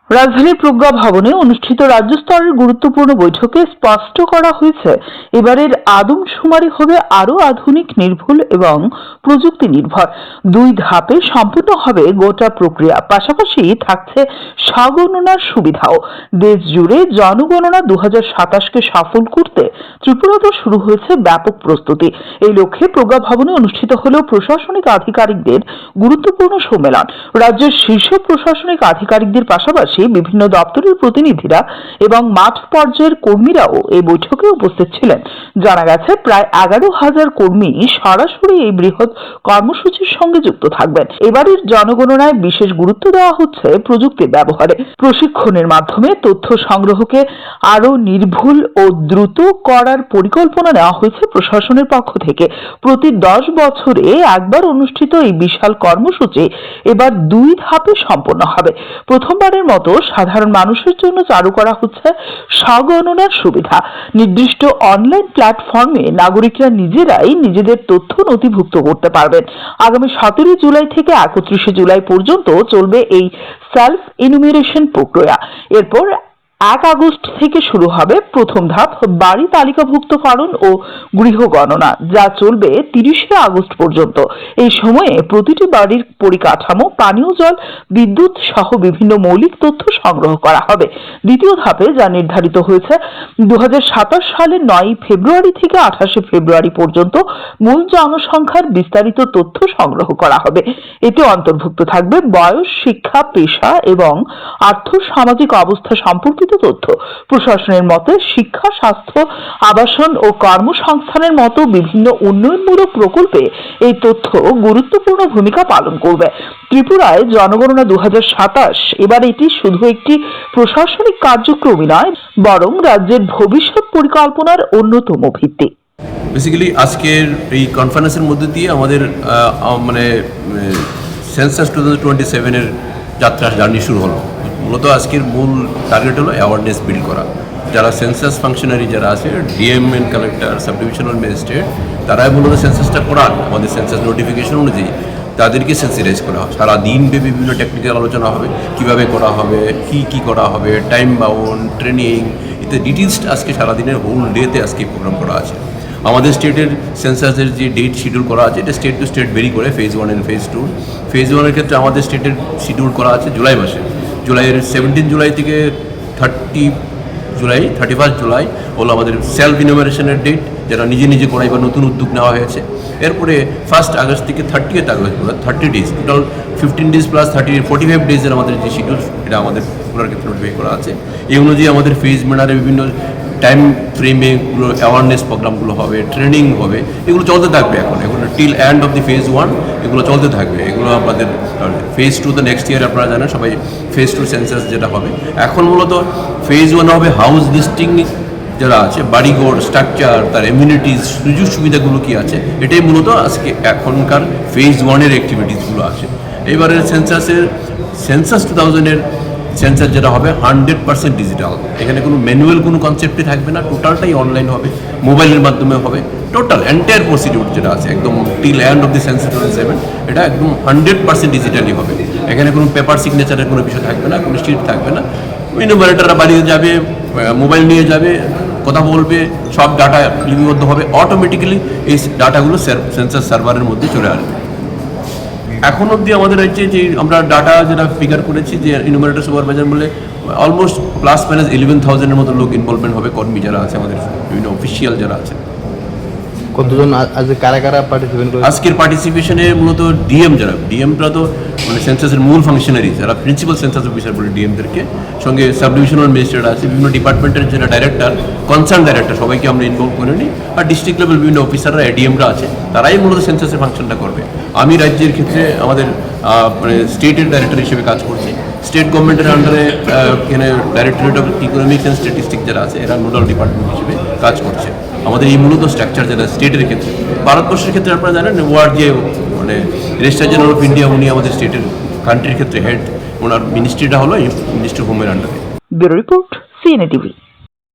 রাজধানীর প্রজ্ঞা ভবনে অনুষ্ঠিত রাজ্য স্তরের গুরুত্বপূর্ণ বৈঠকে স্পষ্ট করা হয়েছে, এবারের আদমশুমারি হবে আরও আধুনিক, নির্ভুল এবং প্রযুক্তি নির্ভর। 2 ধাপে সম্পূর্ণ হবে গোটা প্রক্রিয়া, পাশাপাশি থাকছে স্বগণনার সুবিধাও। দেশ জুড়ে জনগণনা 2027কে সফল করতে ত্রিপুরাতেও শুরু হয়েছে ব্যাপক প্রস্তুতি। এই লক্ষ্যে প্রজ্ঞা ভবনে অনুষ্ঠিত হল প্রশাসনিক আধিকারিকদের গুরুত্বপূর্ণ সম্মেলন। রাজ্যের শীর্ষ প্রশাসনিক আধিকারিকদের পাশাপাশি বিভিন্ন দপ্তরের প্রতিনিধিরা এবং মাঠ পর্যায়ের কর্মীরাও এই বৈঠকে উপস্থিত ছিলেন। জানা গেছে, প্রায় 11,000 কর্মী সরাসরি এই বৃহৎ কর্মসূচির সঙ্গে যুক্ত থাকবেন। এবারের জনগণনায় বিশেষ গুরুত্ব দেওয়া হচ্ছে প্রযুক্তির ব্যবহারে। প্রশিক্ষণের মাধ্যমে তথ্য সংগ্রহকে আরও নির্ভুল ও দ্রুত করার পরিকল্পনা নেওয়া হয়েছে প্রশাসনের পক্ষ থেকে। প্রতি 10 বছরে একবার অনুষ্ঠিত এই বিশাল কর্মসূচি এবার 2 ধাপে সম্পন্ন হবে। প্রথমবারের মতো সাধারণ মানুষের জন্য চালু করা হচ্ছে স্বগণনার সুবিধা। নির্দিষ্ট অনলাইন প্ল্যাটফর্মে নাগরিকরা নিজেরাই নিজেদের তথ্য নথিভুক্ত করতে পারবেন। আগামী 17 জুলাই থেকে 31 জুলাই পর্যন্ত চলবে এই সেলফ ইনুমেরেশন প্রক্রিয়া। এরপর 1 আগস্ট থেকে শুরু হবে প্রথম ধাপ, বাড়ি তালিকাভুক্তকরণ ও গৃহ গণনা, যা চলবে 30 আগস্ট পর্যন্ত। এই সময়ে প্রতিটি বাড়ির পরিকাঠামো, পানীয় জল, বিদ্যুৎ সহ বিভিন্ন মৌলিক তথ্য সংগ্রহ করা হবে। দ্বিতীয় ধাপে, যা নির্ধারিত হয়েছে 2027 সালের 9 ফেব্রুয়ারি থেকে 28 ফেব্রুয়ারি পর্যন্ত, মূল জনসংখ্যার বিস্তারিত তথ্য সংগ্রহ করা হবে। এতে অন্তর্ভুক্ত থাকবে বয়স, শিক্ষা, পেশা এবং আর্থ সামাজিক অবস্থা সম্পর্কিত তথ্য। প্রশাসনের মতে, শিক্ষা, স্বাস্থ্য, আবাসন ও কর্মসংস্থানের মতো বিভিন্ন উন্নয়নমূলক প্রকল্পে এই তথ্য গুরুত্বপূর্ণ ভূমিকা পালন করবে। ত্রিপুরায় জনগণনা 2027 এবার এটি শুধু একটি প্রশাসনিক কার্যক্রমই নয়, বরং রাজ্যের ভবিষ্যৎ পরিকল্পনার অন্যতম ভিত্তি। বেসিক্যালি আজকের এই কনফারেন্সের মধ্যে দিয়ে আমাদের সেন্সাস 2027 এর যাত্রা জার্নি শুরু হলো। মূলত আজকের মূল টার্গেট হলো অ্যাওয়ারনেস বিল্ড করা। যারা সেন্সাস ফাংশনারি যারা আছে, DM and collector, sub divisional magistrate, তারাই মূলত সেন্সাসটা করান আমাদের সেন্সাস নোটিফিকেশন অনুযায়ী। তাদেরকে সেন্সিটাইজ করা হয়। সারাদিন ব্যাপী বিভিন্ন টেকনিক্যাল আলোচনা হবে, কীভাবে করা হবে, কী করা হবে, টাইম বাউন্ড, ট্রেনিং, ইত্যাদি ডিটেলস আজকে সারাদিনের হোল ডেতে আজকে প্রোগ্রাম করা আছে। আমাদের স্টেটের সেন্সাসের যে ডেট শিডিউল করা আছে, এটা স্টেট টু স্টেট ভেরি করে, ফেজ 1 এবং ফেজ 2। ফেজ 1-এর ক্ষেত্রে আমাদের স্টেটের শিডিউল করা আছে জুলাই মাসে। জুলাইয়ের 17 জুলাই থেকে 31 জুলাই হলো আমাদের সেলফ ইনোমিনেশনের ডেট, যারা নিজে নিজে করাই বা নতুন উদ্যোগ নেওয়া হয়েছে। এরপরে 1 আগস্ট থেকে 30 August, 30 days, total 15 days plus 45 ডেজের আমাদের যে শিডিউল, এটা আমাদের পুরোর ক্ষেত্রে নোটিফাই করা আছে। এই অনুযায়ী আমাদের ফেজ ম্যানারে বিভিন্ন টাইম ফ্রেমে অ্যাওয়ারনেস প্রোগ্রামগুলো হবে, ট্রেনিং হবে, এগুলো চলতে থাকবে। এখন till end of the phase 1 এগুলো চলতে থাকবে। এগুলো আমাদের ফেজ 2 তো নেক্সট ইয়ার, আপনারা জানেন সবাই, ফেজ 2 সেন্সাস যেটা হবে। এখন মূলত ফেজ 1 হবে হাউস লিস্টিং, যারা আছে বাড়িঘর, স্ট্রাকচার, তার এমিউনিটিস, সুযোগ সুবিধাগুলো কী আছে, এটাই মূলত আজকে এখনকার ফেজ 1-এর অ্যাক্টিভিটিসগুলো আছে। এবারের সেন্সাস 2000-এর সেন্সাস যেটা হবে 100% ডিজিটাল। এখানে কোনো ম্যানুয়াল কোনো কনসেপ্টই থাকবে না, টোটালটাই অনলাইন হবে, মোবাইলের মাধ্যমে হবে। টোটাল এন্টায়ার প্রসিডিউর যেটা আছে একদম till end of the census 27, এটা একদম 100% ডিজিটালি হবে। এখানে কোনো পেপার সিগনেচারের কোনো বিষয় থাকবে না, কোনো শিট থাকবে না। ইনোমিনেটররা বাড়িতে যাবে, মোবাইল নিয়ে যাবে, কথা বলবে, সব ডাটা লিপিবদ্ধ হবে, অটোমেটিক্যালি এই ডাটাগুলো সেন্সাস সার্ভারের মধ্যে চলে আসবে। এখন অবধি আমাদের হচ্ছে যে আমরা ডাটা যেটা ফিগার করেছি, যে ইনোমিনেটর সুপারভাইজার বলে অলমোস্ট প্লাস মাইনাস 11,000-এর মতো লোক ইনভলভমেন্ট হবে, কর্মী যারা আছে আমাদের, বিভিন্ন অফিসিয়াল যারা আছে। কতজন আজকে কারা পার্টিসিপেট করে? আজকের পার্টিসিপেশনে মূলত ডিএমরা তো মানে সেন্সাসের মূল ফাংশনারি, যারা প্রিন্সিপাল সেন্সাস অফিসার বলে ডিএমদেরকে, সঙ্গে সাব ডিভিশনাল ম্যাজিস্ট্রেট আছে, বিভিন্ন ডিপার্টমেন্টের যারা ডাইরেক্টর, কনসার্ন ডাইরেক্টর, সবাইকে আমরা ইনভলভ করে নিই। আর ডিস্ট্রিক্ট লেভেল বিভিন্ন অফিসাররা, এডিএমরা আছে, তারাই মূলত সেন্সাসের ফাংশনটা করবে। আমি রাজ্যের ক্ষেত্রে আমাদের মানে স্টেটের ডাইরেক্টর হিসেবে কাজ করছি। স্টেট গভর্নমেন্টের আন্ডারে এখানে directorate of economics and statistics যারা আছে, এরা নোডাল ডিপার্টমেন্ট হিসেবে কাজ করছে। আমাদের এই মূলত স্ট্রাকচার যেটা স্টেটের ক্ষেত্রে। ভারতবর্ষের ক্ষেত্রে আপনারা জানেন ওয়ার্ড যে মানে রেজিস্ট্রার জেনারেল অফ ইন্ডিয়া, উনি আমাদের স্টেটের কান্ট্রির ক্ষেত্রে হেড, ওনার মিনিস্ট্রিটা হলো মিনিস্ট্রি হোমের আন্ডারে। Bureau report, CNA TV.